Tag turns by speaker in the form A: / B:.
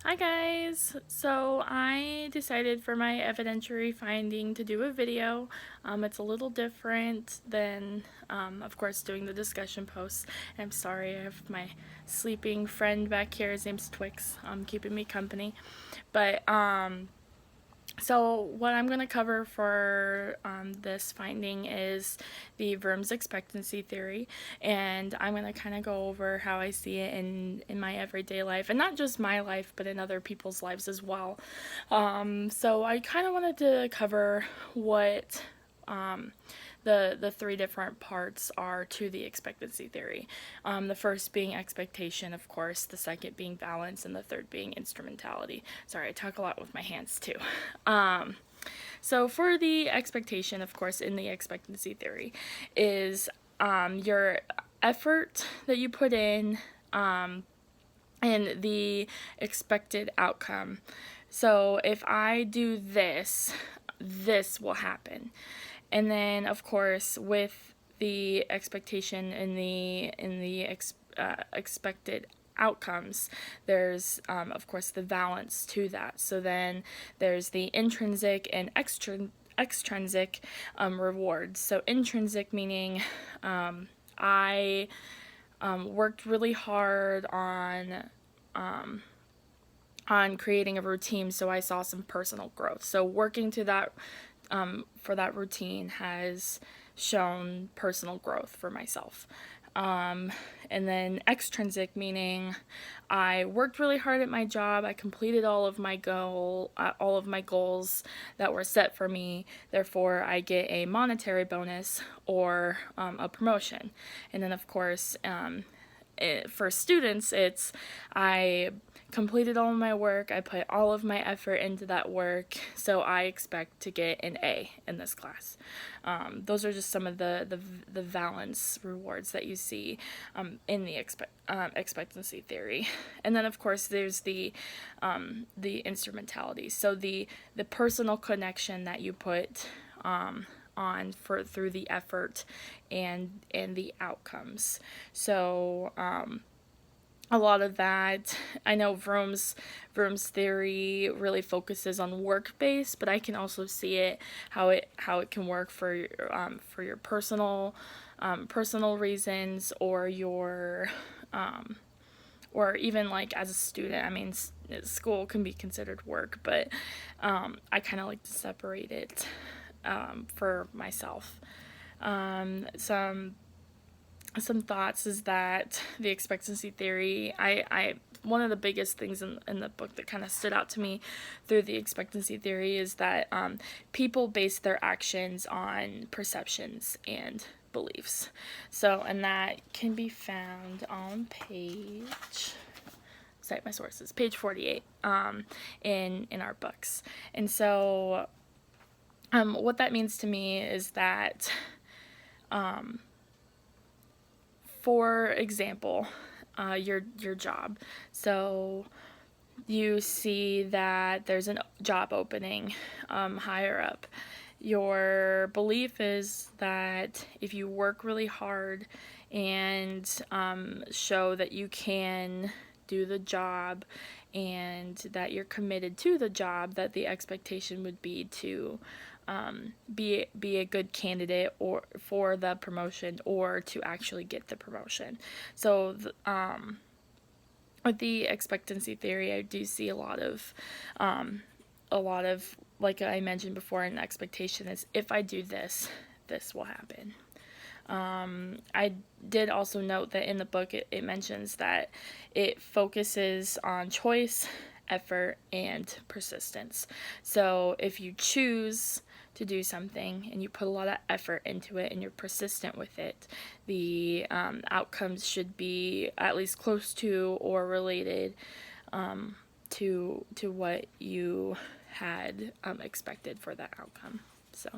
A: Hi guys! So I decided for my evidentiary finding to do a video. It's a little different than, of course, doing the discussion posts. I'm sorry, I have my sleeping friend back here. His name's Twix, keeping me company. But, so what I'm going to cover for this finding is the Verme's expectancy theory, and I'm going to kind of go over how I see it in my everyday life, and not just my life, but in other people's lives as well. So I kind of wanted to cover what the three different parts are to the expectancy theory. The first being expectation, of course, the second being balance, and the third being instrumentality. Sorry, I talk a lot with my hands too. So for the expectation, of course, in the expectancy theory is your effort that you put in and the expected outcome. So if I do this, this will happen. And then, of course, with the expectation in the expected outcomes, there's of course the balance to that. So then there's the intrinsic and extrinsic rewards. So intrinsic meaning I worked really hard on creating a routine, so I saw some personal growth. So working to that for that routine has shown personal growth for myself. And then extrinsic meaning I worked really hard at my job. I completed all of my goals that were set for me. Therefore, I get a monetary bonus or a promotion. And then, of course, for students, it's I completed all of my work, I put all of my effort into that work, so I expect to get an A in this class. Those are just some of the valence rewards that you see in the expectancy theory. And then, of course, there's the instrumentality. So the personal connection that you put on through the effort and the outcomes. So a lot of that, I know Vroom's theory really focuses on work-based, but I can also see it how it can work for your personal reasons, or your or even like as a student. I mean, school can be considered work, but I kind of like to separate it for myself. Some thoughts is that the expectancy theory, one of the biggest things in the book that kind of stood out to me through the expectancy theory is that people base their actions on perceptions and beliefs. So, and that can be found on cite my sources, page 48 in our books. And so what that means to me is that for example, your job. So you see that there's a job opening higher up. Your belief is that if you work really hard and show that you can do the job and that you're committed to the job, that the expectation would be to be a good candidate or for the promotion, or to actually get the promotion. So with the expectancy theory, I do see a lot of like I mentioned before, an expectation is if I do this, this will happen. I did also note that in the book it mentions that it focuses on choice, effort, and persistence. So if you choose to do something and you put a lot of effort into it and you're persistent with it, the outcomes should be at least close to or related to what you had expected for that outcome. So